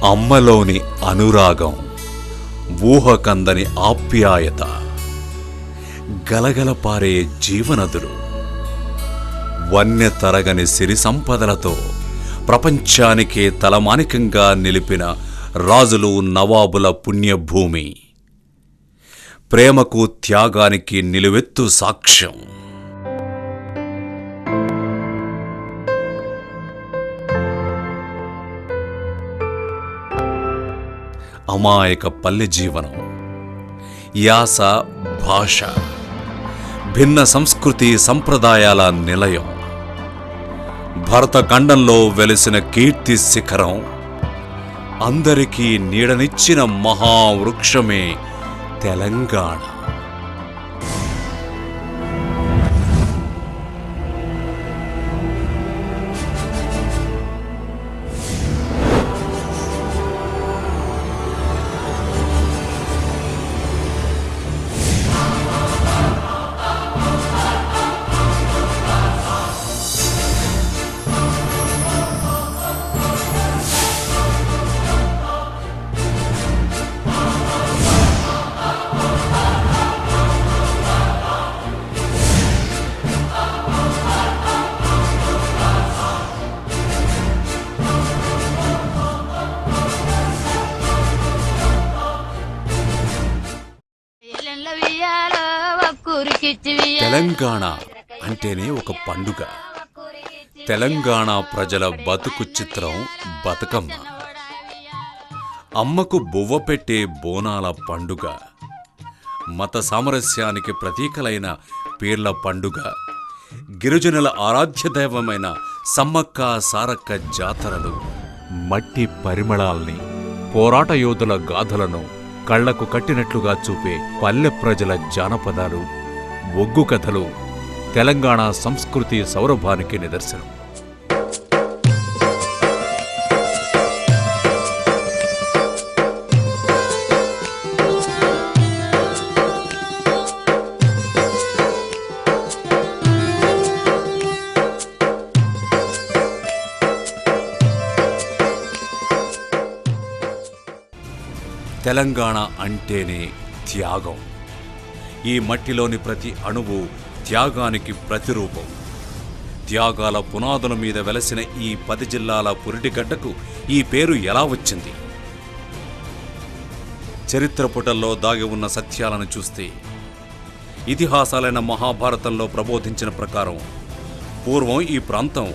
అమ్మలోని అనురాగం, ఊహకందని ఆప్యాయత, గలగల పారే జీవనదులు, వన్య తరగని సిరి సంపదలతో ప్రపంచానికే తలమానికంగా నిలిపిన రాజులు నవాబుల పుణ్యభూమి, ప్రేమకు త్యాగానికి నిలువెత్తు సాక్ష్యం. అమాయక పల్లె జీవనం, యాస, భాష, భిన్న సంస్కృతి సంప్రదాయాల నిలయం, భరతఖండంలో వెలిసిన కీర్తి శిఖరం, అందరికీ నీడనిచ్చిన మహావృక్షమే తెలంగాణ. తెలంగాణ అంటేనే ఒక పండుగ. తెలంగాణ ప్రజల బతుకు చిత్రం బతుకమ్మ. అమ్మకు బువ్వ పెట్టే బోనాల పండుగ, మత సామరస్యానికి ప్రతీకలైన పీర్ల పండుగ, గిరిజనుల ఆరాధ్య దైవమైన సమ్మక్క సారక్క జాతరలు, మట్టి పరిమళాల్ని, పోరాట యోధుల గాథలను కళ్లకు కట్టినట్లుగా చూపే పల్లె ప్రజల జానపదాలు, ఒగ్గు కథలు తెలంగాణ సంస్కృతి సౌరభానికి నిదర్శనం. తెలంగాణ అంటేనే త్యాగం. ఈ మట్టిలోని ప్రతి అణువు త్యాగానికి ప్రతిరూపం. త్యాగాల పునాదుల మీద వెలసిన ఈ 10 జిల్లాల పురిటిగడ్డకు ఈ పేరు ఎలా వచ్చింది? చరిత్ర పుటల్లో దాగి ఉన్న సత్యాలను చూస్తే, ఇతిహాసాలైన మహాభారతంలో ప్రబోధించిన ప్రకారం పూర్వం ఈ ప్రాంతం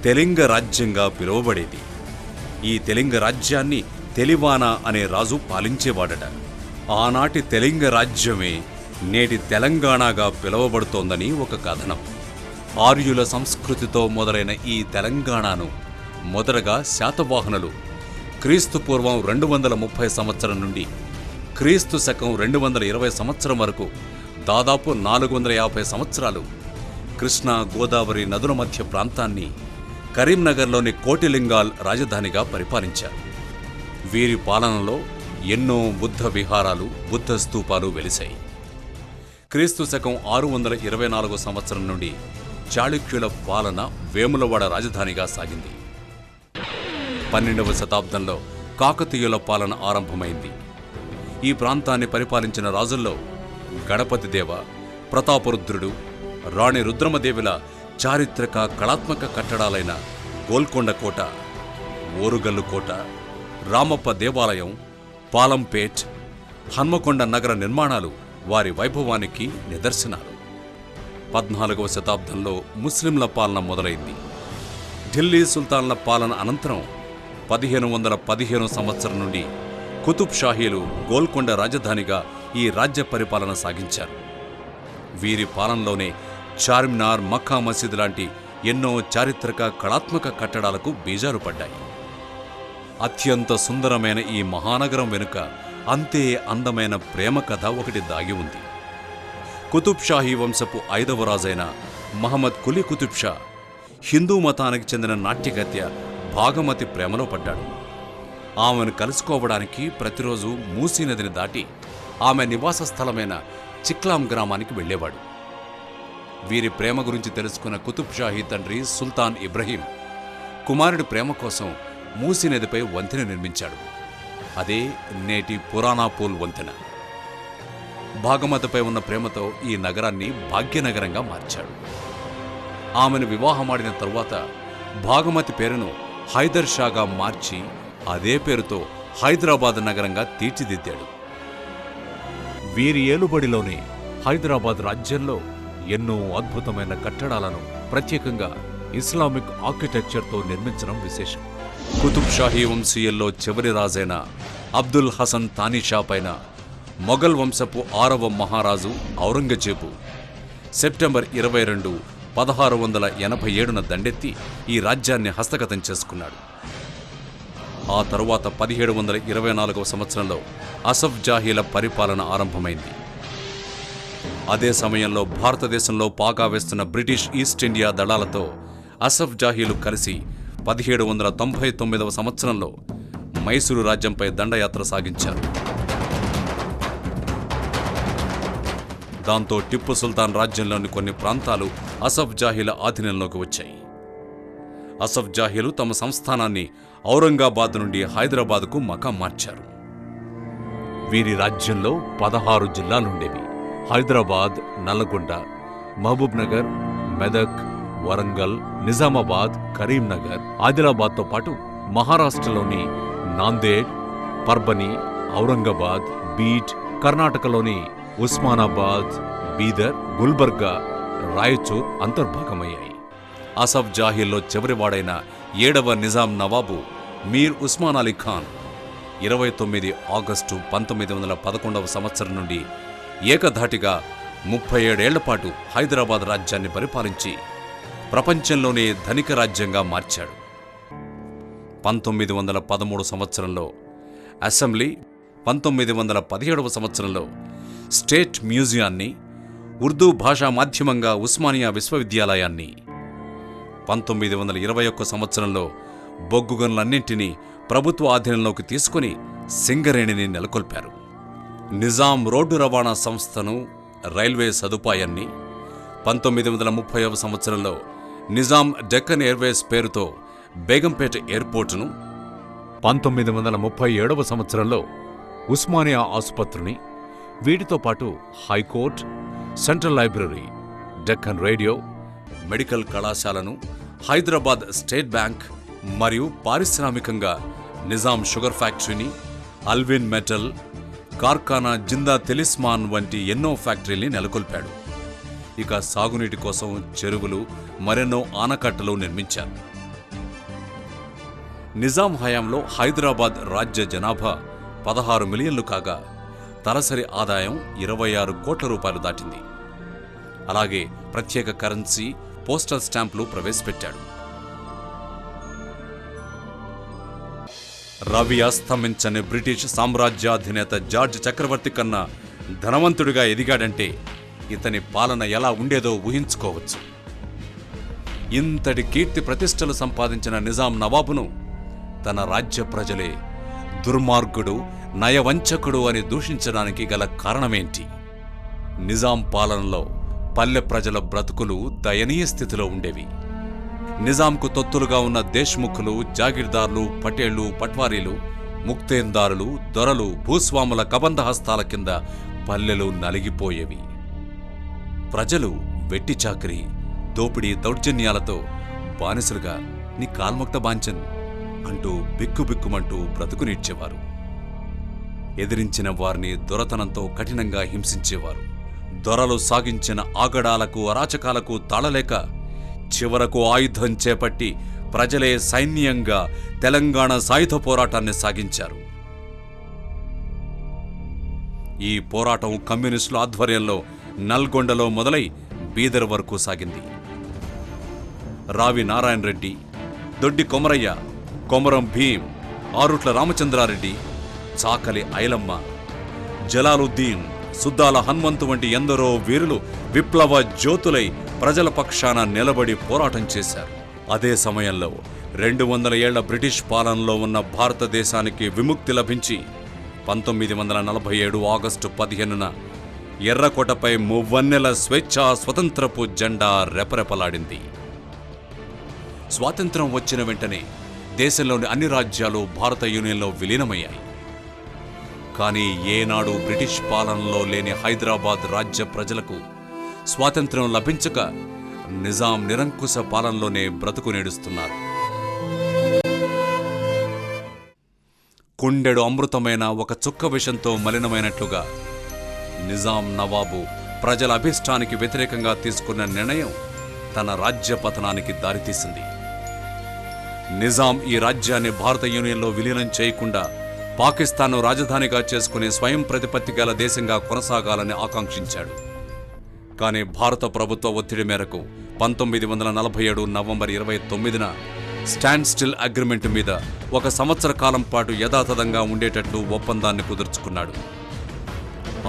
తెలింగ రాజ్యంగా పిలువబడేది. ఈ తెలింగ రాజ్యాన్ని తెలివాన అనే రాజు పాలించేవాడట. ఆనాటి తెలింగ రాజ్యమే నేటి తెలంగాణగా పిలువబడుతోందని ఒక కథనం. ఆర్యుల సంస్కృతితో మొదలైన ఈ తెలంగాణను మొదటగా శాతవాహనులు క్రీస్తు పూర్వం 230 సంవత్సరం నుండి క్రీస్తు శకం 220 సంవత్సరం వరకు దాదాపు 450 సంవత్సరాలు కృష్ణా గోదావరి నదుల మధ్య ప్రాంతాన్ని కరీంనగర్లోని కోటిలింగాల్ రాజధానిగా పరిపాలించారు. వీరి పాలనలో ఎన్నో బుద్ధ విహారాలు, బుద్ధ స్తూపాలు వెలిశాయి. క్రీస్తు శకం 624 సంవత్సరం నుండి చాళుక్యుల పాలన వేములవాడ రాజధానిగా సాగింది. 12వ శతాబ్దంలో కాకతీయుల పాలన ఆరంభమైంది. ఈ ప్రాంతాన్ని పరిపాలించిన రాజుల్లో గణపతిదేవ, ప్రతాపరుద్రుడు, రాణి రుద్రమదేవిల చారిత్రక కళాత్మక కట్టడాలైన గోల్కొండ కోట, ఓరుగల్లు కోట, రామప్ప దేవాలయం, పాలంపేట్, హన్మకొండ నగర నిర్మాణాలు వారి వైభవానికి నిదర్శనాలు. 14వ శతాబ్దంలో ముస్లింల పాలన మొదలైంది. ఢిల్లీ సుల్తాన్ల పాలన అనంతరం 1515 సంవత్సరం నుండి కుతుబ్ షాహీలు గోల్కొండ రాజధానిగా ఈ రాజ్య పరిపాలన సాగించారు. వీరి పాలనలోనే చార్మినార్, మక్కా మసీద్ లాంటి ఎన్నో చారిత్రక కళాత్మక కట్టడాలకు బీజాలు పడ్డాయి. అత్యంత సుందరమైన ఈ మహానగరం వెనుక అంతే అందమైన ప్రేమ కథ ఒకటి దాగి ఉంది. కుతుబ్ షాహీ వంశపు 5వ రాజైన మహమ్మద్ కులీ కుతుబ్ షా హిందూ మతానికి చెందిన నాట్యగత్య భాగమతి ప్రేమలో పడ్డాడు. ఆమెను కలుసుకోవడానికి ప్రతిరోజు మూసీ నదిని దాటి ఆమె నివాస స్థలమైన చిక్లాం గ్రామానికి వెళ్లేవాడు. వీరి ప్రేమ గురించి తెలుసుకున్న కుతుబ్ షాహీ తండ్రి సుల్తాన్ ఇబ్రహీం కుమారుడి ప్రేమ కోసం మూసీ నదిపై వంతెన నిర్మించాడు. అదే నేటి పురాణాపూల్ వంతెన. భాగమతిపై ఉన్న ప్రేమతో ఈ నగరాన్ని భాగ్యనగరంగా మార్చాడు. ఆమెను వివాహమాడిన తరువాత భాగమతి పేరును హైదర్ షాగా మార్చి అదే పేరుతో హైదరాబాద్ నగరంగా తీర్చిదిద్దాడు. వీరి ఏలుబడిలోనే హైదరాబాద్ రాజ్యంలో ఎన్నో అద్భుతమైన కట్టడాలను ప్రత్యేకంగా ఇస్లామిక్ ఆర్కిటెక్చర్తో నిర్మించడం విశేషం. కుతుబ్ షాహీ వంశీయుల్లో చివరి రాజైన అబ్దుల్ హసన్ తానీషా పైన మొఘల్ వంశపు 6వ మహారాజు ఔరంగజేబు సెప్టెంబర్ 22, 1687న దండెత్తి ఈ రాజ్యాన్ని హస్తగతం చేసుకున్నాడు. ఆ తరువాత 1724వ సంవత్సరంలో అసఫ్ జాహీల పరిపాలన ఆరంభమైంది. అదే సమయంలో భారతదేశంలో పాగా వేస్తున్న బ్రిటిష్ ఈస్ట్ ఇండియా దళాలతో అసఫ్ జాహీలు కలిసి 1799వ సంవత్సరంలో మైసూరు రాజ్యంపై దండయాత్ర సాగించారు. దాంతో టిప్పు సుల్తాన్ రాజ్యంలోని కొన్ని ప్రాంతాలు అసఫ్ జాహీల ఆధీనంలోకి వచ్చాయి. అసఫ్ జాహీలు తమ సంస్థానాన్ని ఔరంగాబాద్ నుండి హైదరాబాద్కు మకాం మార్చారు. వీరి రాజ్యంలో 16 జిల్లాలుండేవి. హైదరాబాద్, నల్లగొండ, మహబూబ్ నగర్, మెదక్, వరంగల్, నిజామాబాద్, కరీంనగర్, ఆదిలాబాద్తో పాటు మహారాష్ట్రలోని నాందేడ్, పర్బని, ఔరంగాబాద్, బీడ్, కర్ణాటకలోని ఉస్మానాబాద్, బీదర్, గుల్బర్గా, రాయచూర్ అంతర్భాగమయ్యాయి. అసఫ్ జాహీల్లో చివరివాడైన 7వ నిజాం నవాబు మీర్ ఉస్మాన్ అలీ ఖాన్ 29 ఆగస్టు 1911వ సంవత్సరం నుండి ఏకధాటిగా 37 ఏళ్ల పాటు హైదరాబాద్ రాజ్యాన్ని పరిపాలించి ప్రపంచంలోనే ధనిక రాజ్యంగా మార్చాడు. 1913 సంవత్సరంలో అసెంబ్లీ, 1917వ సంవత్సరంలో స్టేట్ మ్యూజియాన్ని, ఉర్దూ భాషా మాధ్యమంగా ఉస్మానియా విశ్వవిద్యాలయాన్ని, 1921 సంవత్సరంలో బొగ్గు గనులన్నింటినీ ప్రభుత్వ ఆధీనంలోకి తీసుకుని సింగరేణిని నెలకొల్పారు. నిజాం రోడ్డు రవాణా సంస్థను, రైల్వే సదుపాయాన్ని, 1930వ సంవత్సరంలో నిజాం డెక్కన్ ఎయిర్వేస్ పేరుతో బేగంపేట ఎయిర్పోర్టును, 1937వ సంవత్సరంలో ఉస్మానియా ఆసుపత్రిని, వీటితో పాటు high court, central library, Deccan radio, medical కళాశాలను, హైదరాబాద్ స్టేట్ బ్యాంక్ మరియు పారిశ్రామికంగా నిజాం షుగర్ ఫ్యాక్టరీని, అల్విన్ మెటల్ కార్ఖానా, జిందా తెలిస్మాన్ వంటి ఎన్నో ఫ్యాక్టరీల్ని నెలకొల్పాడు. ఇక సాగునీటి కోసం చెరువులు, మరెన్నో ఆనకట్టలు నిర్మించారు. నిజాం హయాంలో హైదరాబాద్ రాజ్య జనాభా 16 మిలియన్లు కాగా తలసరి ఆదాయం 26 కోట్ల రూపాయలు దాటింది. అలాగే ప్రత్యేక కరెన్సీ, పోస్టల్ స్టాంపులు ప్రవేశపెట్టాడు. రవి అస్తమించని బ్రిటిష్ సామ్రాజ్యాధినేత జార్జ్ చక్రవర్తి కన్నా ధనవంతుడిగా ఎదిగాడంటే ఇతని పాలన ఎలా ఉండేదో ఊహించుకోవచ్చు. ఇంతటి కీర్తి ప్రతిష్టలు సంపాదించిన నిజాం నవాబును తన రాజ్య ప్రజలే దుర్మార్గుడు, నయవంచకుడు అని దూషించడానికి గల కారణమేంటి? నిజాం పాలనలో పల్లె ప్రజల బ్రతుకులు దయనీయ స్థితిలో ఉండేవి. నిజాంకు తొత్తులుగా ఉన్న దేశ్ముఖులు, జాగీర్దార్లు, పటేళ్లు, పట్వారీలు, ముక్తేందారులు, దొరలు, భూస్వాముల కబంధహస్తాల కింద పల్లెలు నలిగిపోయేవి. ప్రజలు వెట్టి చాకరీ, దోపిడీ, దౌర్జన్యాలతో బానిసలుగా నీ కాల్ముక్త బాంచన్ అంటూ బిక్కుబిక్కుమంటూ బ్రతుకునిడ్చేవారు. ఎదిరించిన వారిని దొరతనంతో కఠినంగా హింసించేవారు. దొరలు సాగించిన ఆగడాలకు, అరాచకాలకు తాళలేక చివరకు ఆయుధం చేపట్టి ప్రజలే సైన్యంగా తెలంగాణ సాయుధ పోరాటాన్ని సాగించారు. ఈ పోరాటం కమ్యూనిస్టుల ఆధ్వర్యంలో నల్గొండలో మొదలై బీదర్ వరకు సాగింది. రావి నారాయణ రెడ్డి, దొడ్డి కొమరయ్య, కొమరం భీం, ఆరుట్ల రామచంద్రారెడ్డి, చాకలి ఐలమ్మ, జలాలుద్దీన్, సుద్దాల హనుమంతు వంటి ఎందరో వీరులు విప్లవ జ్యోతులై ప్రజల పక్షాన నిలబడి పోరాటం చేశారు. అదే సమయంలో 200 ఏళ్ల బ్రిటిష్ పాలనలో ఉన్న భారతదేశానికి విముక్తి లభించి 1947 ఆగస్టు 15న ఎర్రకోటపై మువ్వన్నెల స్వేచ్ఛా స్వతంత్రపు జెండా రెపరెపలాడింది. స్వాతంత్ర్యం వచ్చిన వెంటనే దేశంలోని అన్ని రాజ్యాలు భారత యూనియన్లో విలీనమయ్యాయి. కానీ ఏనాడు బ్రిటిష్ పాలనలో లేని హైదరాబాద్ రాజ్య ప్రజలకు స్వాతంత్ర్యం లభించక నిజాం నిరంకుశ పాలనలోనే బ్రతుకు నేడుస్తున్నారు. కుండెడు అమృతమైన ఒక చుక్క విషంతో మలినమైనట్లుగా నిజాం నవాబు ప్రజల అభిష్టానికి వ్యతిరేకంగా తీసుకున్న నిర్ణయం తన రాజ్య పతనానికి దారితీసింది. నిజాం ఈ రాజ్యాన్ని భారత యూనియన్లో విలీనం చేయకుండా పాకిస్తాన్ను రాజధానిగా చేసుకునే స్వయం ప్రతిపత్తి గల దేశంగా కొనసాగాలని ఆకాంక్షించాడు. కానీ భారత ప్రభుత్వ ఒత్తిడి మేరకు 1947 నవంబర్ 29న స్టాండ్ స్టిల్ అగ్రిమెంట్ మీద 1 సంవత్సర కాలం పాటు యథాతథంగా ఉండేటట్లు ఒప్పందాన్ని కుదుర్చుకున్నాడు.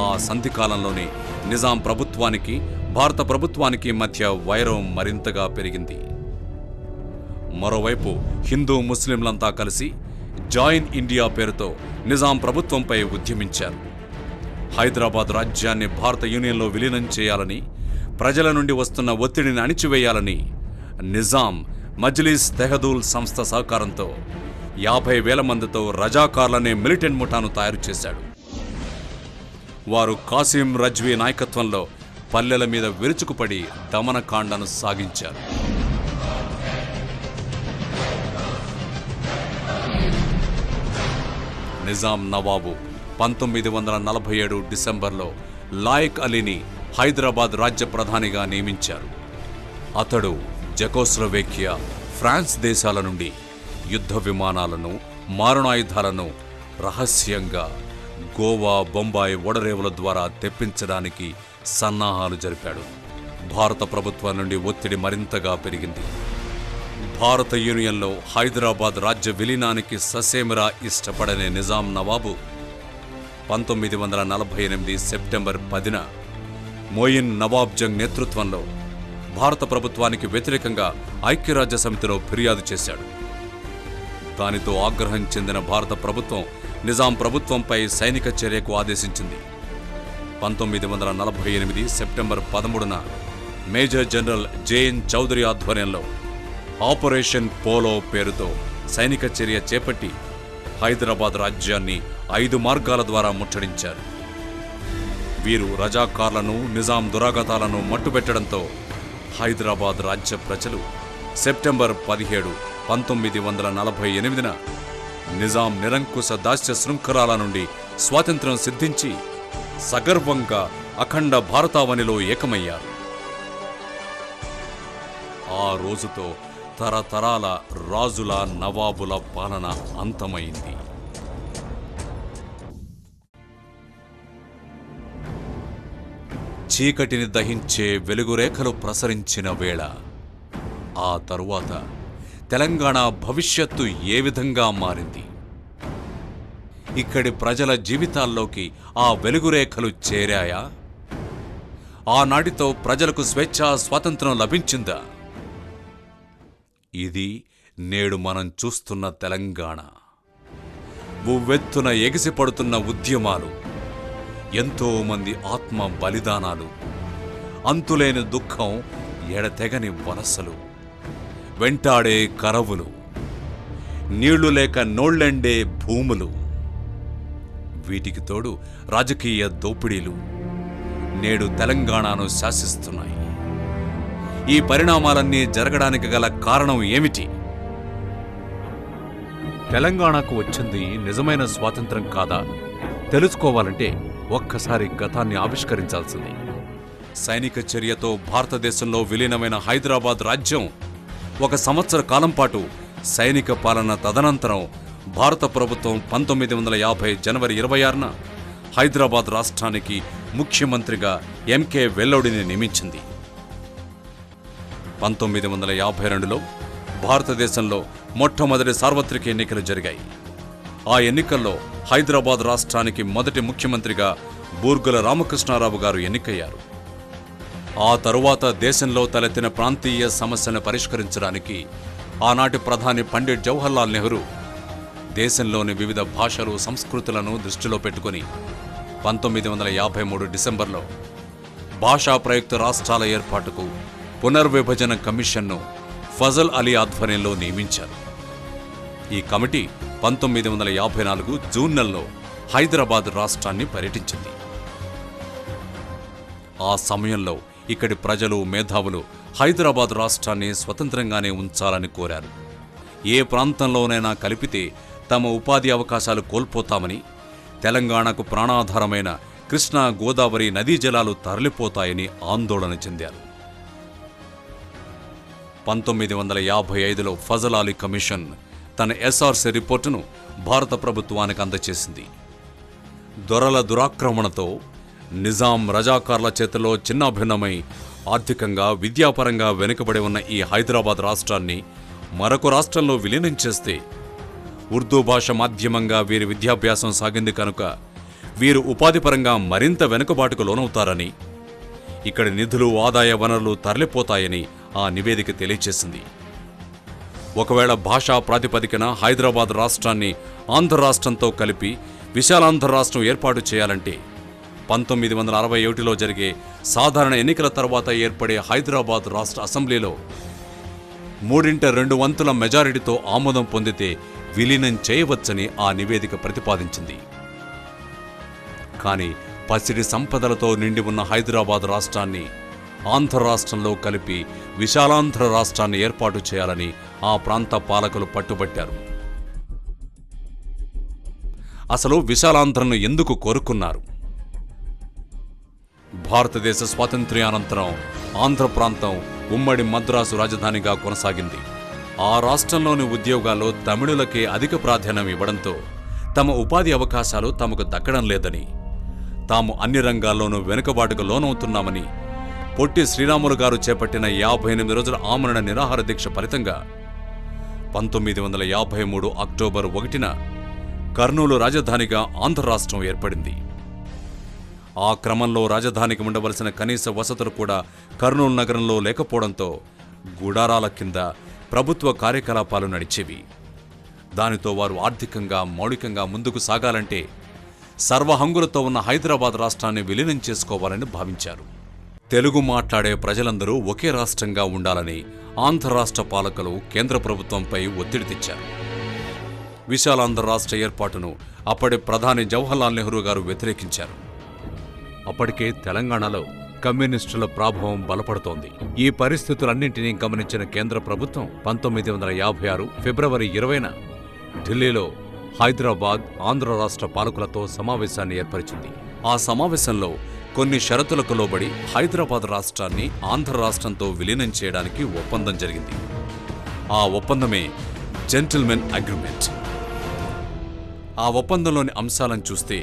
ఆ సంధి కాలంలోనే నిజాం ప్రభుత్వానికి భారత ప్రభుత్వానికి మధ్య వైరం మరింతగా పెరిగింది. మరోవైపు హిందూ ముస్లింలంతా కలిసి జాయిన్ ఇండియా పేరుతో నిజాం ప్రభుత్వంపై ఉద్యమించారు. హైదరాబాద్ రాజ్యాన్ని భారత యూనియన్లో విలీనం చేయాలని, ప్రజల నుండి వస్తున్న ఒత్తిడిని అణిచివేయాలని నిజాం మజ్లిస్ తెహదూల్ సంస్థ సహకారంతో 50,000 మందితో రజాకార్లనే మిలిటెంట్ ముఠాను తయారు చేశాడు. వారు కాసిం రజ్వీ నాయకత్వంలో పల్లెల మీద విరుచుకుపడి దమనకాండను సాగించారు. నిజాం నవాబు 1947 డిసెంబర్లో లాయక్ అలీని హైదరాబాద్ రాజ్య ప్రధానిగా నియమించారు. అతడు జెకోస్లోవేకియా, ఫ్రాన్స్ దేశాల నుండి యుద్ధ విమానాలను, మారణాయుధాలను రహస్యంగా గోవా, బొంబాయి ఓడరేవుల ద్వారా తెప్పించడానికి సన్నాహాలు జరిపాడు. భారత ప్రభుత్వం నుండి ఒత్తిడి మరింతగా పెరిగింది. భారత యూనియన్లో హైదరాబాద్ రాజ్య విలీనానికి ససేమిరా ఇష్టపడని నిజాం నవాబు 1948 సెప్టెంబర్ 10న మోయిన్ నవాబ్ జంగ్ నేతృత్వంలో భారత ప్రభుత్వానికి వ్యతిరేకంగా ఐక్యరాజ్య సమితిలో ఫిర్యాదు చేశాడు. దానితో ఆగ్రహం చెందిన భారత ప్రభుత్వం నిజాం ప్రభుత్వంపై సైనిక చర్యకు ఆదేశించింది. 1948 సెప్టెంబర్ 13న మేజర్ జనరల్ జేఎన్ చౌదరి ఆధ్వర్యంలో ఆపరేషన్ పోలో పేరుతో సైనిక చర్య చేపట్టి హైదరాబాద్ రాజ్యాన్ని 5 మార్గాల ద్వారా ముట్టడించారు. వీరు రజాకార్లను, నిజాం దురాగతాలను మట్టుబెట్టడంతో హైదరాబాద్ రాజ్య ప్రజలు సెప్టెంబర్ 17, 1948న నిజాం నిరంకుశ దాస్య శృంఖలాల నుండి స్వాతంత్ర్యం సిద్ధించి సగర్వంగా అఖండ భారతావనిలో ఏకమయ్యారు. ఆ రోజుతో తరతరాల రాజుల, నవాబుల పాలన అంతమైంది. చీకటిని దహించే వెలుగురేఖలు ప్రసరించిన వేళ ఆ తరువాత తెలంగాణ భవిష్యత్తు ఏ విధంగా మారింది? ఇక్కడి ప్రజల జీవితాల్లోకి ఆ వెలుగురేఖలు చేరాయా? ఆనాటితో ప్రజలకు స్వేచ్ఛా స్వాతంత్రం లభించిందా? ఇది నేడు మనం చూస్తున్న తెలంగాణ. ఉవ్వెత్తున ఎగిసిపడుతున్న ఉద్యమాలు, ఎంతోమంది ఆత్మ బలిదానాలు, అంతులేని దుఃఖం, ఎడతెగని వలసలు, వెంటాడే కరవులు, నీళ్లు లేక నోళ్లెండే భూములు, వీటికి తోడు రాజకీయ దోపిడీలు నేడు తెలంగాణను శాసిస్తున్నాయి. ఈ పరిణామాలన్నీ జరగడానికి గల కారణం ఏమిటి? తెలంగాణకు వచ్చింది నిజమైన స్వాతంత్రం కాదా? తెలుసుకోవాలంటే ఒక్కసారి గతాన్ని ఆవిష్కరించాల్సింది. సైనిక చర్యతో భారతదేశంలో విలీనమైన హైదరాబాద్ రాజ్యం 1 సంవత్సర కాలం పాటు సైనిక పాలన తదనంతరం భారత ప్రభుత్వం 1950 జనవరి 26న హైదరాబాద్ రాష్ట్రానికి ముఖ్యమంత్రిగా ఎంకే వెల్లోడిని నియమించింది. 1952లో భారతదేశంలో మొట్టమొదటి సార్వత్రిక ఎన్నికలు జరిగాయి. ఆ ఎన్నికల్లో హైదరాబాద్ రాష్ట్రానికి మొదటి ముఖ్యమంత్రిగా బూర్గుల రామకృష్ణారావు గారు ఎన్నికయ్యారు. ఆ తరువాత దేశంలో తలెత్తిన ప్రాంతీయ సమస్యను పరిష్కరించడానికి ఆనాటి ప్రధాని పండిట్ జవహర్లాల్ నెహ్రూ దేశంలోని వివిధ భాషలు, సంస్కృతులను దృష్టిలో పెట్టుకుని 1953 డిసెంబర్లో భాషా ప్రయుక్త రాష్ట్రాల ఏర్పాటుకు పునర్విభజన కమిషన్ను ఫజల్ అలీ ఆధ్వర్యంలో నియమించారు. ఈ కమిటీ 1954 జూన్ నెలలో హైదరాబాద్ రాష్ట్రాన్ని పర్యటించింది. ఆ సమయంలో ఇక్కడి ప్రజలు, మేధావులు హైదరాబాద్ రాష్ట్రాన్ని స్వతంత్రంగానే ఉంచాలని కోరారు. ఏ ప్రాంతంలోనైనా కలిపితే తమ ఉపాధి అవకాశాలు కోల్పోతామని, తెలంగాణకు ప్రాణాధారమైన కృష్ణా, గోదావరి నదీ జలాలు తరలిపోతాయని ఆందోళన చెందారు. 1955లో ఫజల్ అలీ కమిషన్ తన ఎస్ఆర్సీ రిపోర్టును భారత ప్రభుత్వానికి అందజేసింది. దొరల దురాక్రమణతో నిజాం, రజాకార్ల చేతిలో చిన్నాభిన్నమై ఆర్థికంగా, విద్యాపరంగా వెనుకబడి ఉన్న ఈ హైదరాబాద్ రాష్ట్రాన్ని మరొక రాష్ట్రంలో విలీనం చేస్తే ఉర్దూ భాష మాధ్యమంగా వీరి విద్యాభ్యాసం సాగింది కనుక వీరు ఉపాధిపరంగా మరింత వెనుకబాటుకు లోనవుతారని, ఇక్కడి నిధులు, ఆదాయ వనరులు తరలిపోతాయని ఆ నివేదిక తెలియచేసింది. ఒకవేళ భాషా ప్రాతిపదికన హైదరాబాద్ రాష్ట్రాన్ని ఆంధ్ర రాష్ట్రంతో కలిపి విశాలాంధ్ర రాష్ట్రం ఏర్పాటు చేయాలంటే 1961లో జరిగే సాధారణ ఎన్నికల తర్వాత ఏర్పడే హైదరాబాద్ రాష్ట్ర అసెంబ్లీలో 3/2 మెజారిటీతో ఆమోదం పొందితే విలీనం చేయవచ్చని ఆ నివేదిక ప్రతిపాదించింది. కానీ పసిడి సంపదలతో నిండి ఉన్న హైదరాబాద్ రాష్ట్రాన్ని ఆంధ్ర రాష్ట్రంలో కలిపి విశాలాంధ్ర రాష్ట్రాన్ని ఏర్పాటు చేయాలని ఆ ప్రాంత పాలకులు పట్టుబట్టారు. అసలు విశాలాంధ్రను ఎందుకు కోరుకున్నారు? భారతదేశ స్వాతంత్ర్యానంతరం ఆంధ్ర ప్రాంతం ఉమ్మడి మద్రాసు రాజధానిగా కొనసాగింది. ఆ రాష్ట్రంలోని ఉద్యోగాల్లో తమిళులకే అధిక ప్రాధాన్యం ఇవ్వడంతో తమ ఉపాధి అవకాశాలు తమకు దక్కడం లేదని, తాము అన్ని రంగాల్లోనూ వెనుకబాటుకు లోనవుతున్నామని పొట్టి శ్రీరాములు గారు చేపట్టిన 58 రోజుల ఆమరణ నిరాహార దీక్ష ఫలితంగా 1953 అక్టోబర్ 1న కర్నూలు రాజధానిగా ఆంధ్ర రాష్ట్రం ఏర్పడింది. ఆ క్రమంలో రాజధానికి ఉండవలసిన కనీస వసతులు కూడా కర్నూలు నగరంలో లేకపోవడంతో గుడారాల కింద ప్రభుత్వ కార్యకలాపాలు నడిచేవి. దానితో వారు ఆర్థికంగా, మౌలికంగా ముందుకు సాగాలంటే సర్వహంగులతో ఉన్న హైదరాబాద్ రాష్ట్రాన్ని విలీనం చేసుకోవాలని భావించారు. తెలుగు మాట్లాడే ప్రజలందరూ ఒకే రాష్ట్రంగా ఉండాలని ఆంధ్ర రాష్ట్ర పాలకులు కేంద్ర ప్రభుత్వంపై ఒత్తిడి తెచ్చారు. విశాలాంధ్ర రాష్ట్ర ఏర్పాటును అప్పటి ప్రధాని జవహర్లాల్ నెహ్రూ గారు వ్యతిరేకించారు. అప్పటికే తెలంగాణలో కమ్యూనిస్టుల ప్రభావం బలపడుతోంది. ఈ పరిస్థితులన్నింటినీ గమనించిన కేంద్ర ప్రభుత్వం 1956 ఫిబ్రవరి 20న ఢిల్లీలో హైదరాబాద్, ఆంధ్ర రాష్ట్ర పాలకులతో సమావేశాన్ని ఏర్పరిచింది. ఆ సమావేశంలో కొన్ని షరతులకు లోబడి హైదరాబాద్ రాష్ట్రాన్ని ఆంధ్ర రాష్ట్రంతో విలీనం చేయడానికి ఒప్పందం జరిగింది. ఆ ఒప్పందమే జెంటిల్మెన్ అగ్రిమెంట్. ఆ ఒప్పందంలోని అంశాలను చూస్తే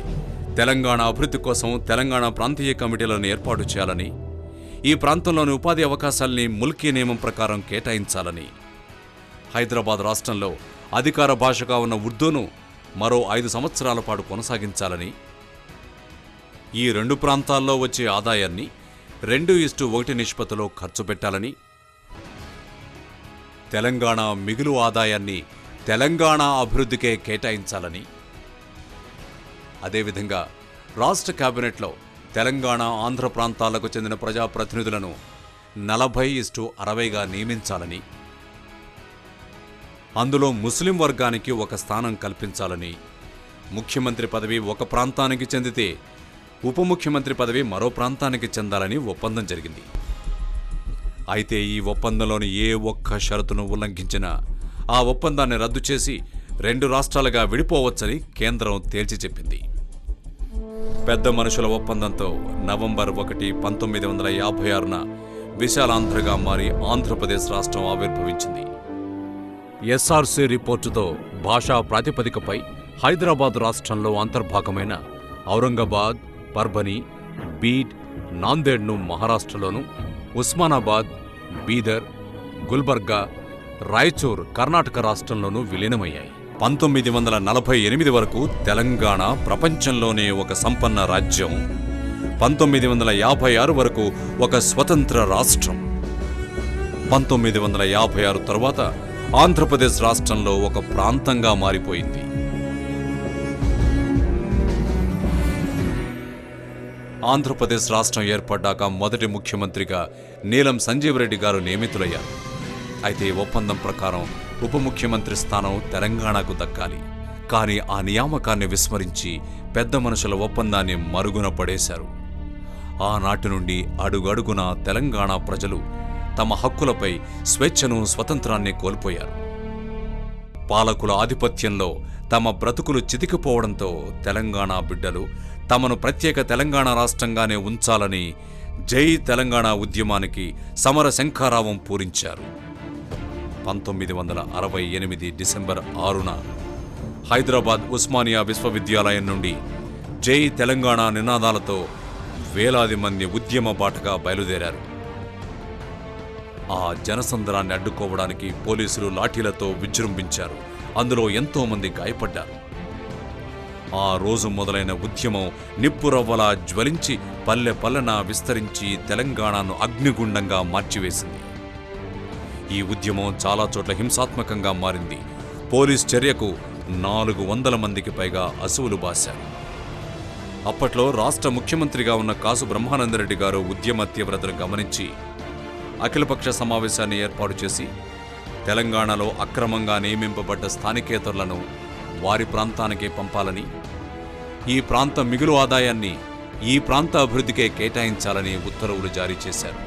తెలంగాణ అభివృద్ధి కోసం తెలంగాణ ప్రాంతీయ కమిటీలను ఏర్పాటు చేయాలని, ఈ ప్రాంతంలోని ఉపాధి అవకాశాల్ని ముల్కీ నియమం ప్రకారం కేటాయించాలని, హైదరాబాద్ రాష్ట్రంలో అధికార భాషగా ఉన్న ఉర్దూను మరో 5 సంవత్సరాల పాటు కొనసాగించాలని, ఈ 2 ప్రాంతాల్లో వచ్చే ఆదాయాన్ని 2:1 నిష్పత్తిలో ఖర్చు పెట్టాలని, తెలంగాణ మిగులు ఆదాయాన్ని తెలంగాణ అభివృద్ధికే కేటాయించాలని, అదేవిధంగా రాష్ట్ర కేబినెట్లో తెలంగాణ, ఆంధ్ర ప్రాంతాలకు చెందిన ప్రజాప్రతినిధులను 40:60గా నియమించాలని, అందులో ముస్లిం వర్గానికి ఒక స్థానం కల్పించాలని, ముఖ్యమంత్రి పదవి ఒక ప్రాంతానికి చెందితే ఉప ముఖ్యమంత్రి పదవి మరో ప్రాంతానికి చెందాలని ఒప్పందం జరిగింది. అయితే ఈ ఒప్పందంలోని ఏ ఒక్క షరతును ఉల్లంఘించినా ఆ ఒప్పందాన్ని రద్దు చేసి 2 రాష్ట్రాలుగా విడిపోవచ్చని కేంద్రం తేల్చి చెప్పింది. పెద్ద మనుషుల ఒప్పందంతో నవంబర్ 1, 1956న విశాలాంధ్రగా మారి ఆంధ్రప్రదేశ్ రాష్ట్రం ఆవిర్భవించింది. ఎస్ఆర్సీ రిపోర్టుతో భాషా ప్రాతిపదికపై హైదరాబాద్ రాష్ట్రంలో అంతర్భాగమైన ఔరంగాబాద్, పర్భని, బీడ్, నాందేడ్ను మహారాష్ట్రలోను, ఉస్మానాబాద్, బీదర్, గుల్బర్గా, రాయచూర్ కర్ణాటక రాష్ట్రంలోనూ విలీనమయ్యాయి. 1948 వరకు తెలంగాణ ప్రపంచంలోనే ఒక సంపన్న రాజ్యం, 1956 వరకు ఒక స్వతంత్ర రాష్ట్రం, 1956 తరువాత ఆంధ్రప్రదేశ్ రాష్ట్రంలో ఒక ప్రాంతంగా మారిపోయింది. ఆంధ్రప్రదేశ్ రాష్ట్రం ఏర్పడ్డాక మొదటి ముఖ్యమంత్రిగా నీలం సంజీవ్ రెడ్డి గారు నియమితులయ్యారు. అయితే ఒప్పందం ప్రకారం ఉప ముఖ్యమంత్రి స్థానం తెలంగాణకు దక్కాలి. కానీ ఆ నియామకాన్ని విస్మరించి పెద్ద మనుషుల ఒప్పందాన్ని మరుగున పడేశారు. ఆనాటి నుండి అడుగడుగునా తెలంగాణ ప్రజలు తమ హక్కులపై స్వేచ్ఛను, స్వతంత్రాన్ని కోల్పోయారు. పాలకుల ఆధిపత్యంలో తమ బ్రతుకులు చితికిపోవడంతో తెలంగాణ బిడ్డలు తమను ప్రత్యేక తెలంగాణ రాష్ట్రంగానే ఉంచాలని జై తెలంగాణ ఉద్యమానికి సమర శంఖారావం పూరించారు. 1968 డిసెంబర్ 6న హైదరాబాద్ ఉస్మానియా విశ్వవిద్యాలయం నుండి జై తెలంగాణ నినాదాలతో వేలాది మంది ఉద్యమ బాటగా బయలుదేరారు. ఆ జనసంద్రాన్ని అడ్డుకోవడానికి పోలీసులు లాఠీలతో విజృంభించారు. అందులో ఎంతో మంది గాయపడ్డారు. ఆ రోజు మొదలైన ఉద్యమం నిప్పురవ్వలా జ్వలించి పల్లె పల్లెన విస్తరించి తెలంగాణను అగ్నిగుండంగా మార్చివేసింది. ఈ ఉద్యమం చాలా చోట్ల హింసాత్మకంగా మారింది. పోలీస్ చర్యకు 400 మందికి పైగా అసువులు బాశారు. అప్పట్లో రాష్ట్ర ముఖ్యమంత్రిగా ఉన్న కాసు బ్రహ్మానందరెడ్డి గారు ఉద్యమ తీవ్రతను గమనించి అఖిలపక్ష సమావేశాన్ని ఏర్పాటు చేసి తెలంగాణలో అక్రమంగా నియమింపబడ్డ స్థానికేతరులను వారి ప్రాంతానికే పంపాలని, ఈ ప్రాంత మిగులు ఆదాయాన్ని ఈ ప్రాంత అభివృద్ధికే కేటాయించాలని ఉత్తర్వులు జారీ చేశారు.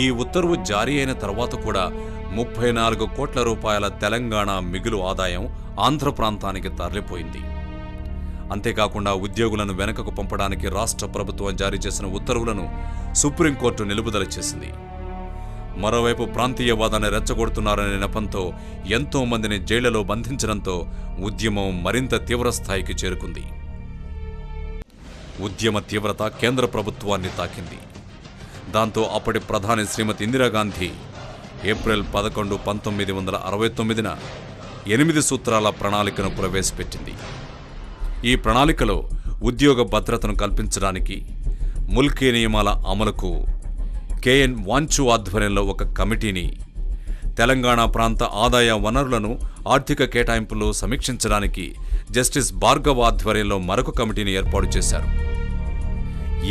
ఈ ఉత్తర్వు జారీ అయిన తర్వాత కూడా 34 కోట్ల రూపాయల తెలంగాణ మిగులు ఆదాయం ఆంధ్ర ప్రాంతానికి తరలిపోయింది. అంతేకాకుండా ఉద్యోగులను వెనకకు పంపడానికి రాష్ట్ర ప్రభుత్వం జారీ చేసిన ఉత్తర్వులను సుప్రీంకోర్టు నిలుపుదల చేసింది. మరోవైపు ప్రాంతీయవాదాన్ని రెచ్చగొడుతున్నారనే నెపంతో ఎంతో మందిని జైళ్లలో బంధించడంతో ఉద్యమం మరింత తీవ్రస్థాయికి చేరుకుంది. ఉద్యమ తీవ్రత కేంద్ర ప్రభుత్వాన్ని తాకింది. దాంతో అప్పటి ప్రధాని శ్రీమతి ఇందిరాగాంధీ ఏప్రిల్ 11, 1969న 8 సూత్రాల ప్రణాళికను ప్రవేశపెట్టింది. ఈ ప్రణాళికలో ఉద్యోగ భద్రతను కల్పించడానికి, ముల్కీ నియమాల అమలుకు కెఎన్ వాంచు ఆధ్వర్యంలో ఒక కమిటీని, తెలంగాణ ప్రాంత ఆదాయ వనరులను, ఆర్థిక కేటాయింపులు సమీక్షించడానికి జస్టిస్ భార్గవ ఆధ్వర్యంలో మరొక కమిటీని ఏర్పాటు చేశారు.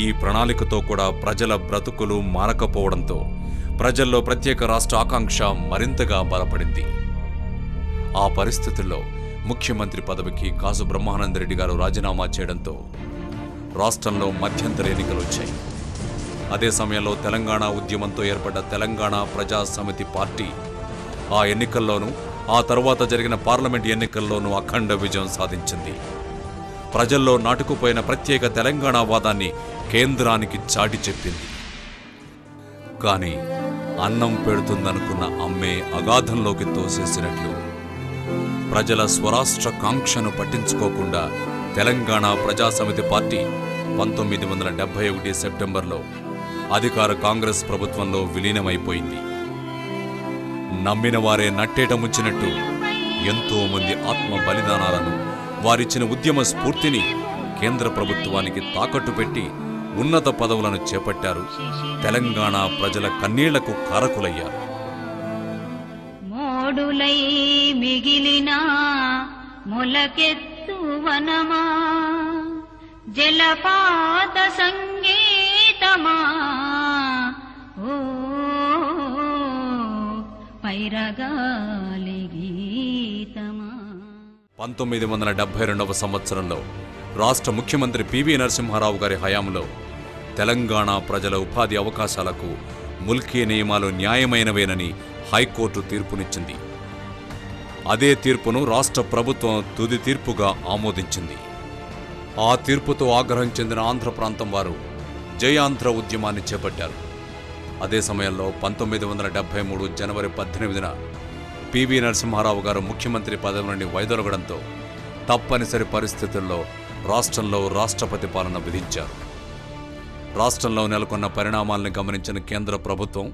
ఈ ప్రణాళికతో కూడా ప్రజల బ్రతుకులు మారకపోవడంతో ప్రజల్లో ప్రత్యేక రాష్ట్ర ఆకాంక్ష మరింతగా బలపడింది. ఆ పరిస్థితుల్లో ముఖ్యమంత్రి పదవికి కాసు బ్రహ్మానందరెడ్డి గారు రాజీనామా చేయడంతో రాష్ట్రంలో మధ్యంతర ఎన్నికలు వచ్చాయి. అదే సమయంలో తెలంగాణ ఉద్యమంతో ఏర్పడ్డ తెలంగాణ ప్రజా సమితి పార్టీ ఆ ఎన్నికల్లోనూ, ఆ తరువాత జరిగిన పార్లమెంట్ ఎన్నికల్లోనూ అఖండ విజయం సాధించింది. ప్రజల్లో నాటుకుపోయిన ప్రత్యేక తెలంగాణ వాదాన్ని కేంద్రానికి చాటి చెప్పింది. కానీ అన్నం పెడుతుందనుకున్న అమ్మే అగాధంలోకి తోసేసినట్లు ప్రజల స్వరాష్ట్ర కాంక్షను పట్టించుకోకుండా తెలంగాణ ప్రజాసమితి పార్టీ 1971 సెప్టెంబర్లో అధికార కాంగ్రెస్ ప్రభుత్వంలో విలీనమైపోయింది. నమ్మిన వారే నట్టేట ముంచినట్టు ఎంతో మంది ఆత్మ బలిదానాలను, వారిచ్చిన ఉద్యమ స్ఫూర్తిని కేంద్ర ప్రభుత్వానికి తాకట్టు పెట్టి ఉన్నత పదవులను చేపట్టారు. తెలంగాణ ప్రజల కన్నీళ్లకు కారకులయ్యారు. మోడులై మిగిలిన మొలకెత్తు వనమా, జలపాత సంగీతమా, ఓ పైరగాలి గీతమా. 1972వ సంవత్సరంలో రాష్ట్ర ముఖ్యమంత్రి పివి నరసింహారావు గారి హయాంలో తెలంగాణ ప్రజల ఉపాధి అవకాశాలకు ముల్కీ నియమాలు న్యాయమైనవేనని హైకోర్టు తీర్పునిచ్చింది. అదే తీర్పును రాష్ట్ర ప్రభుత్వం తుది తీర్పుగా ఆమోదించింది. ఆ తీర్పుతో ఆగ్రహం చెందిన ఆంధ్ర ప్రాంతం వారు జై ఆంధ్ర ఉద్యమాన్ని చేపట్టారు. అదే సమయంలో 1973 జనవరి 18న పివి నరసింహారావు గారు ముఖ్యమంత్రి పదవి నుండి వైదొలగడంతో తప్పనిసరి పరిస్థితుల్లో రాష్ట్రంలో రాష్ట్రపతి పాలన విధించారు. రాష్ట్రంలో నెలకొన్న పరిణామాలను గమనించిన కేంద్ర ప్రభుత్వం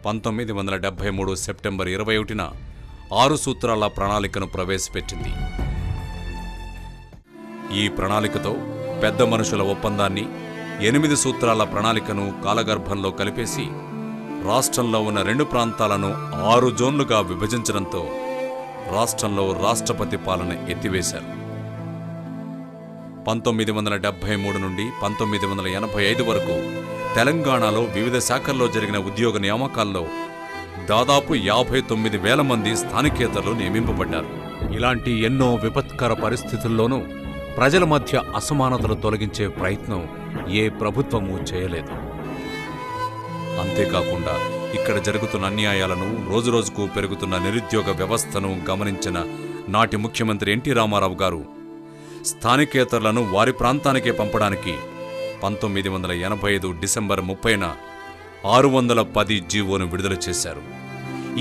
1973 సెప్టెంబర్ 21న 6 సూత్రాల ప్రణాళికను ప్రవేశపెట్టింది. ఈ ప్రణాళికతో పెద్ద మనుషుల ఒప్పందాన్ని, 8 సూత్రాల ప్రణాళికను కాలగర్భంలో కలిపేసి రాష్ట్రంలో ఉన్న 2 ప్రాంతాలను 6 జోన్లుగా విభజించడంతో రాష్ట్రంలో రాష్ట్రపతి పాలన ఎత్తివేశారు. 1973 నుండి 1985 వరకు తెలంగాణలో వివిధ శాఖల్లో జరిగిన ఉద్యోగ నియామకాల్లో దాదాపు 59,000 మంది స్థానికేతరులు నియమింపబడ్డారు. ఇలాంటి ఎన్నో విపత్కర పరిస్థితుల్లోనూ ప్రజల మధ్య అసమానతలు తొలగించే ప్రయత్నం ఏ ప్రభుత్వమూ చేయలేదు. అంతేకాకుండా ఇక్కడ జరుగుతున్న అన్యాయాలను, రోజురోజుకు పెరుగుతున్న నిరుద్యోగ వ్యవస్థను గమనించిన నాటి ముఖ్యమంత్రి ఎన్టీ రామారావు గారు స్థానికేతరులను వారి ప్రాంతానికే పంపడానికి 1985 డిసెంబర్ 30న 610 జీవోను విడుదల చేశారు.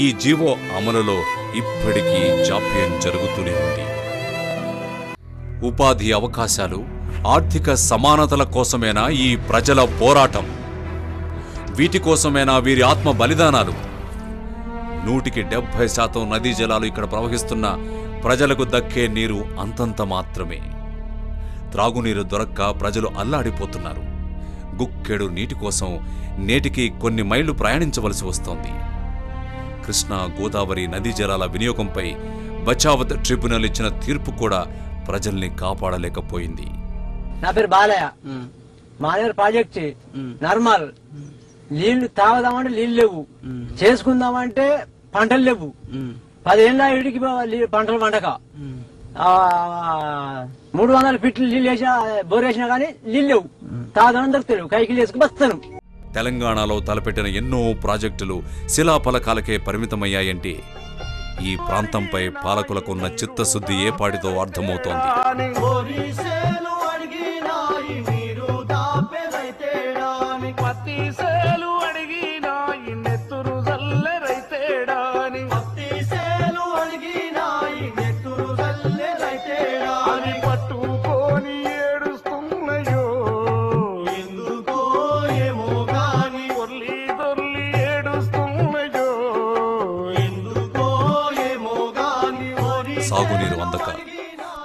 ఈ జీవో అమలులో ఇప్పటికీ జాప్యం జరుగుతూనే ఉంది. ఉపాధి అవకాశాలు, ఆర్థిక సమానతల కోసమేనా ఈ ప్రజల పోరాటం? వీటి కోసమేనా వీరి ఆత్మ బలిదానాలు? 170% నదీ జలాలు ఇక్కడ ప్రవహిస్తున్న ప్రజలకు దక్కే నీరు అంతంత మాత్రమే. త్రాగునీరు దొరక్క ప్రజలు అల్లాడిపోతున్నారు. గుక్కెడు నీటి కోసం నేటికి కొన్ని మైళ్లు ప్రయాణించవలసి వస్తోంది. కృష్ణా, గోదావరి నదీ జలాల వినియోగంపై బచావత్ ట్రిబ్యునల్ ఇచ్చిన తీర్పు కూడా ప్రజల్ని కాపాడలేకపోయింది. నా పేరు బాలయ్య. మా దగ్గర ప్రాజెక్ట్ నార్మల్ నీళ్లు తాగుదామంటే నీళ్ళు లేవు, చేసుకుందామంటే పంటలు లేవు. 10 ఏళ్ళ ఇడికి పంటలు పండక 300 ఫీట్లు నీళ్ళు వేసా, బోర్ వేసినా కానీ నీళ్ళు లేవు, తాగుదామని దొరుకుతారు, కైకిలు వేసుకుని వస్తాను. తెలంగాణలో తలపెట్టిన ఎన్నో ప్రాజెక్టులు శిలాఫలకాలకే పరిమితమయ్యాయంటే ఈ ప్రాంతంపై పాలకులకున్న చిత్తశుద్ధి ఏపాటితో అర్థమవుతోంది. సాగునీరు అందక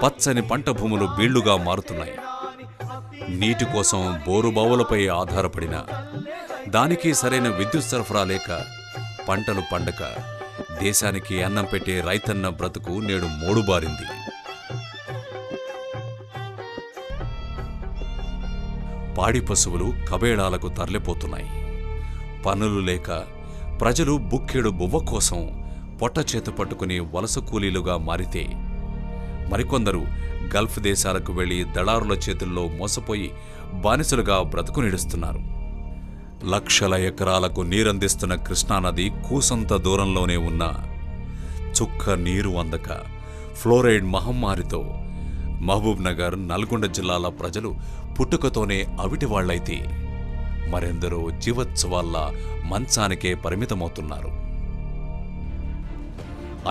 పచ్చని పంట భూములు బీళ్లుగా మారుతున్నాయి. నీటి కోసం బోరుబావులపై ఆధారపడిన దానికి సరైన విద్యుత్ సరఫరా లేక పంటలు పండక దేశానికి అన్నం పెట్టే రైతన్న బ్రతుకు నేడు మోడుబారింది. పాడి పశువులు కబేళాలకు తరలిపోతున్నాయి. పనులు లేక ప్రజలు బుక్కెడు బువ్వ కోసం పొట్ట చేత పట్టుకుని వలస కూలీలుగా మారితే మరికొందరు గల్ఫ్ దేశాలకు వెళ్లి దళారుల చేతుల్లో మోసపోయి బానిసలుగా బ్రతుకు నిడుస్తున్నారు. లక్షల ఎకరాలకు నీరందిస్తున్న కృష్ణానది కూసంత దూరంలోనే ఉన్న చుక్క నీరు అందక ఫ్లోరైడ్ మహమ్మారితో మహబూబ్ నగర్, నల్గొండ జిల్లాల ప్రజలు పుట్టుకతోనే అవిటివాళ్లైతే మరెందరో జీవోత్సవాల్లా మంచానికే పరిమితమవుతున్నారు.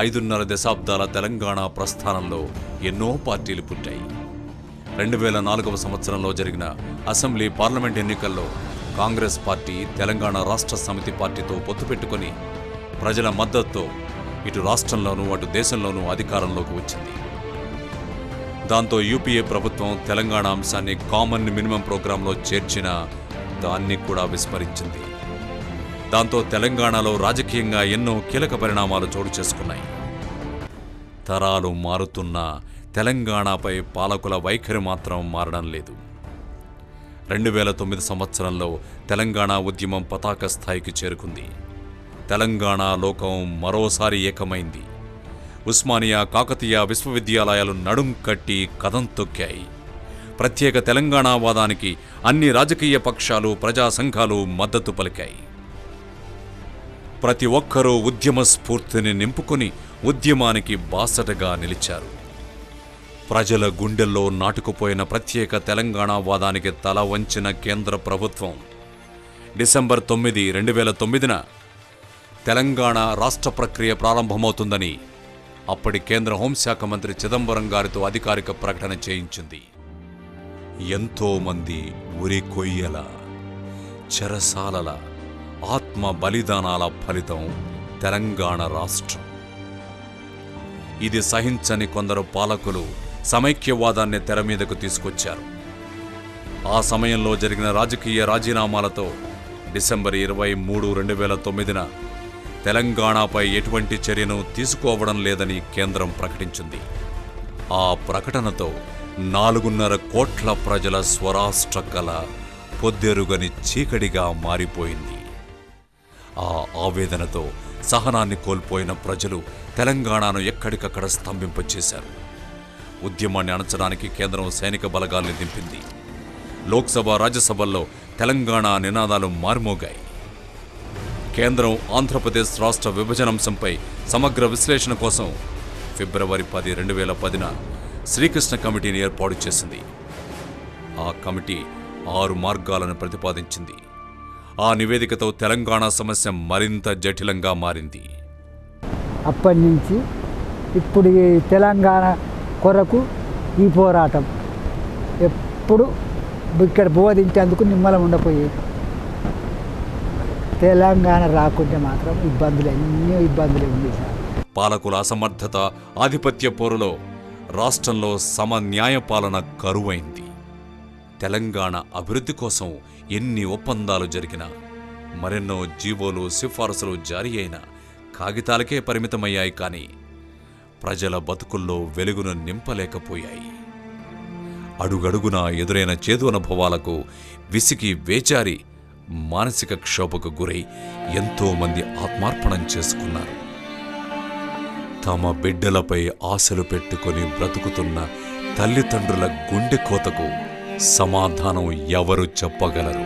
5.5 దశాబ్దాల తెలంగాణ ప్రస్థానంలో ఎన్నో పార్టీలు పుట్టాయి. 2004వ సంవత్సరంలో జరిగిన అసెంబ్లీ, పార్లమెంట్ ఎన్నికల్లో కాంగ్రెస్ పార్టీ తెలంగాణ రాష్ట్ర సమితి పార్టీతో పొత్తు పెట్టుకుని ప్రజల మద్దతుతో ఇటు రాష్ట్రంలోనూ అటు దేశంలోనూ అధికారంలోకి వచ్చింది. దాంతో యూపీఏ ప్రభుత్వం తెలంగాణ అంశాన్ని కామన్ మినిమం ప్రోగ్రాంలో చేర్చిన దాన్ని కూడా విస్మరించింది. దాంతో తెలంగాణలో రాజకీయంగా ఎన్నో కీలక పరిణామాలు చోటు చేసుకున్నాయి. తరాలు మారుతున్న తెలంగాణపై పాలకుల వైఖరి మాత్రం మారడం లేదు. 2009 సంవత్సరంలో తెలంగాణ ఉద్యమం పతాక స్థాయికి చేరుకుంది. తెలంగాణ లోకం మరోసారి ఏకమైంది. ఉస్మానియా, కాకతీయ విశ్వవిద్యాలయాలు నడుం కట్టి కదం తొక్కాయి. ప్రత్యేక తెలంగాణవాదానికి అన్ని రాజకీయ పక్షాలు, ప్రజా సంఘాలు మద్దతు పలికాయి. ప్రతి ఒక్కరూ ఉద్యమ స్ఫూర్తిని నింపుకుని ఉద్యమానికి బాసటగా నిలిచారు. ప్రజల గుండెల్లో నాటుకుపోయిన ప్రత్యేక తెలంగాణవాదానికి తల వంచిన కేంద్ర ప్రభుత్వం డిసెంబర్ 9, 2009న తెలంగాణ రాష్ట్ర ప్రక్రియ ప్రారంభమవుతుందని అప్పటి కేంద్ర హోంశాఖ మంత్రి చిదంబరం గారితో అధికారిక ప్రకటన చేయించింది. ఎంతోమంది ఉరి కొయ్యల, చెరసాలల ఆత్మ బలిదానాల ఫలితం తెలంగాణ రాష్ట్రం. ఇది సహించని కొందరు పాలకులు సమైక్యవాదాన్ని తెర మీదకు తీసుకొచ్చారు. ఆ సమయంలో జరిగిన రాజకీయ రాజీనామాలతో డిసెంబర్ 23, 2009న తెలంగాణపై ఎటువంటి చర్యను తీసుకోవడం లేదని కేంద్రం ప్రకటించింది. ఆ ప్రకటనతో 4.5 కోట్ల ప్రజల స్వరాష్ట్ర కల పొద్దెరుగని చీకటిగా మారిపోయింది. ఆ ఆవేదనతో సహనాన్ని కోల్పోయిన ప్రజలు తెలంగాణను ఎక్కడికక్కడ స్తంభింపచేశారు. ఉద్యమాన్ని అణచడానికి కేంద్రం సైనిక బలగాల్ని దింపింది. లోక్సభ, రాజ్యసభల్లో తెలంగాణ నినాదాలు మారుమోగాయి. కేంద్రం ఆంధ్రప్రదేశ్ రాష్ట్ర విభజనాంశంపై సమగ్ర విశ్లేషణ కోసం ఫిబ్రవరి 10, 2010న శ్రీకృష్ణ కమిటీని ఏర్పాటు చేసింది. ఆ కమిటీ 6 మార్గాలను ప్రతిపాదించింది. ఆ నివేదికతో తెలంగాణ సమస్య మరింత జటిలంగా మారింది. అప్పటి నుంచి ఇప్పుడు ఈ తెలంగాణ కొరకు ఈ పోరాటం ఎప్పుడు ఇక్కడ బోధించేందుకు నిమ్మలం ఉండపోయేది. తెలంగాణ రాకుంటే మాత్రం ఎన్నో ఇబ్బందులు ఉంది సార్. పాలకుల అసమర్థత, ఆధిపత్య పోరులో రాష్ట్రంలో సమన్యాయ పాలన కరువైంది. తెలంగాణ అభివృద్ధి కోసం ఎన్ని ఒప్పందాలు జరిగినా, మరెన్నో జీవోలు, సిఫారసులు జారీ అయినా కాగితాలకే పరిమితమయ్యాయి. కానీ ప్రజల బతుకుల్లో వెలుగును నింపలేకపోయాయి. అడుగడుగునా ఎదురైన చేదు అనుభవాలకు విసిగి వేచారి మానసిక క్షోభకు గురై ఎంతోమంది ఆత్మార్పణం చేసుకున్నారు. తమ బిడ్డలపై ఆశలు పెట్టుకుని బ్రతుకుతున్న తల్లిదండ్రుల గుండె కోతకు సమాధానం ఎవరు చెప్పగలరు?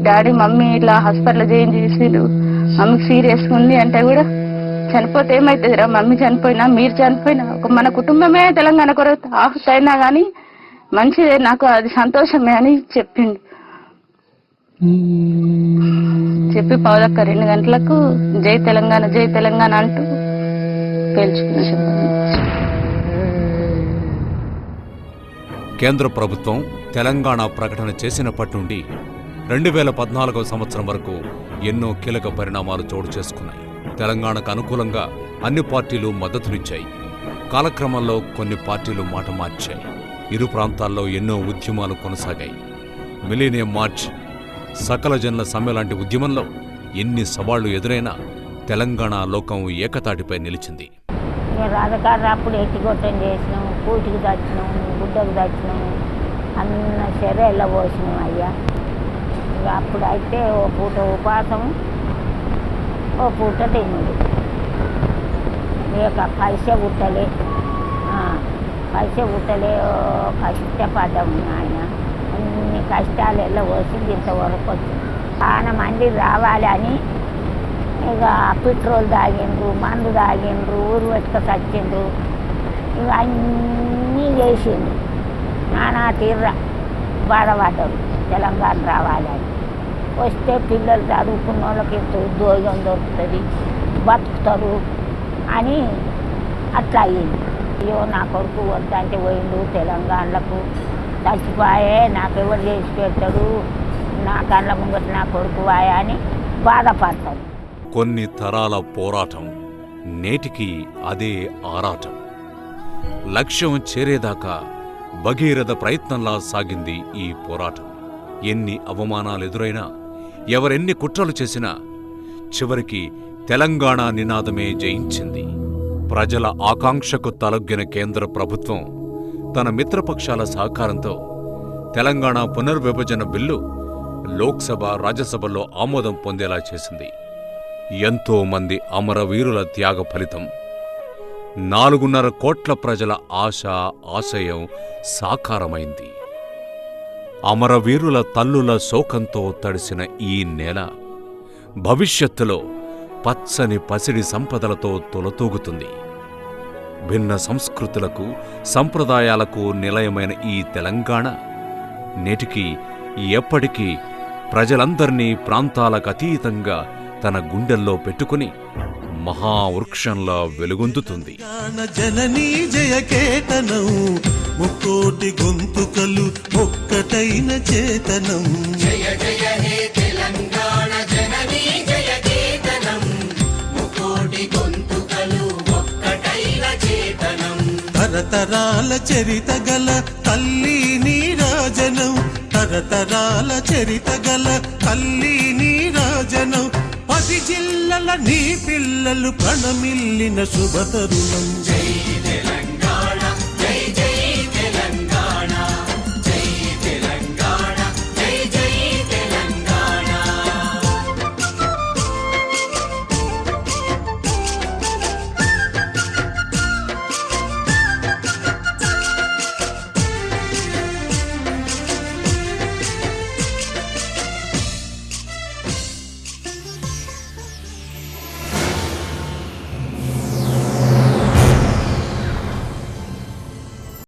డాడీ మమ్మీ ఇట్లా హాస్పిటల్ జాయిన్ చేసిరు, మమ్మీకి సీరియస్ ఉంది అంటే కూడా చనిపోతే ఏమవుతుందిరా, మమ్మీ చనిపోయినా మీరు చనిపోయినా మన కుటుంబమే తెలంగాణ కొరకు ఆహుతి అయినా కానీ మంచిదే, నాకు అది సంతోషమే అని చెప్పిండు. చెప్పి 2 గంటలకు జై తెలంగాణ అంటూ పేల్చుకున్న శబ్దం. కేంద్ర ప్రభుత్వం తెలంగాణ ప్రకటన చేసినప్పటి నుండి 2014వ సంవత్సరం వరకు ఎన్నో కీలక పరిణామాలు చోటు చేసుకున్నాయి. తెలంగాణకు అనుకూలంగా అన్ని పార్టీలు మద్దతునిచ్చాయి. కాలక్రమంలో కొన్ని పార్టీలు మాట మార్చాయి. ఇరు ప్రాంతాల్లో ఎన్నో ఉద్యమాలు కొనసాగాయి. మిలీనియం మార్చ్, సకల జనుల సమ్మె లాంటి ఉద్యమంలో ఎన్ని సవాళ్లు ఎదురైనా తెలంగాణ లోకం ఏకతాటిపై నిలిచింది. రాజకారు అప్పుడు ఎట్టిగొట్టం చేసినాం, కూటికి దచ్చినాం, గుడ్డకు దచ్చినాం, అన్న చర్యల్లో పోసినాం అయ్యా. ఇక అప్పుడైతే ఓ పూట ఉపాసం, ఓ పూట తినుడు. ఇక పైసే పుట్టలే కష్టపడ్డాము ఆయన. అన్ని కష్టాలు ఎలా పోసింది ఇంతవరకు వచ్చింది. చాలా మంది రావాలని ఇక పెట్రోల్ తాగిండ్రు, మందు తాగిండ్రు, ఊరు వెతుక చచ్చిండ్రు, ఇక అన్నీ చేసిండ్రు. నానా తీర్ర బాధపడ్డారు తెలంగాణ రావాలని. వస్తే పిల్లలు చదువుకున్న వాళ్ళకి ఇంత ఉద్యోగం దొరుకుతుంది, బతుకుతారు అని అట్లా అయ్యింది. అయ్యో నా కొడుకు వద్దంటే పోయిండు తెలంగాణలకు, చచ్చిపోయే నాకెవరు చేసి పెడతాడు, నా కళ్ళ ముంగట నా కొడుకు వాయా అని బాధపడతాడు. కొన్ని తరాల పోరాటం నేటికి అదే ఆరాటం. లక్ష్యం చేరేదాకా భగీరథ ప్రయత్నంలా సాగింది ఈ పోరాటం. ఎన్ని అవమానాలు ఎదురైనా, ఎవరెన్ని కుట్రలు చేసినా చివరికి తెలంగాణ నినాదమే జయించింది. ప్రజల ఆకాంక్షకు తలొగ్గిన కేంద్ర ప్రభుత్వం తన మిత్రపక్షాల సహకారంతో తెలంగాణ పునర్విభజన బిల్లు లోక్సభ, రాజ్యసభల్లో ఆమోదం పొందేలా చేసింది. ఎంతో మంది అమరవీరుల త్యాగ ఫలితం 4.5 కోట్ల ప్రజల ఆశ, ఆశయం సాకారమైంది. అమరవీరుల తల్లుల శోకంతో తడిసిన ఈ నేల భవిష్యత్తులో పచ్చని పసిడి సంపదలతో తొలతూగుతుంది. భిన్న సంస్కృతులకు, సంప్రదాయాలకు నిలయమైన ఈ తెలంగాణ నేటికి ఎప్పటికీ ప్రజలందర్నీ ప్రాంతాలకు అతీతంగా తన గుండెల్లో పెట్టుకుని మహావృక్షంలా వెలుగొందుతుంది. జననీ జయకేతనం, ముక్కోటి గొంతుకలు ఒక్కటైన చేతనం. జయ జయ హే తెలంగాణ జననీ జయకేతనం, ముక్కోటి గొంతుకలు ఒక్కటైన చేతనం. తరతరాల చరిత గల తల్లి నీరాజనం, తరతరాల చరిత గల తల్లి నీరాజనం. 10 జిల్లల నీ పిల్లలు ప్రణమిల్లిన శుభతరుణం. జై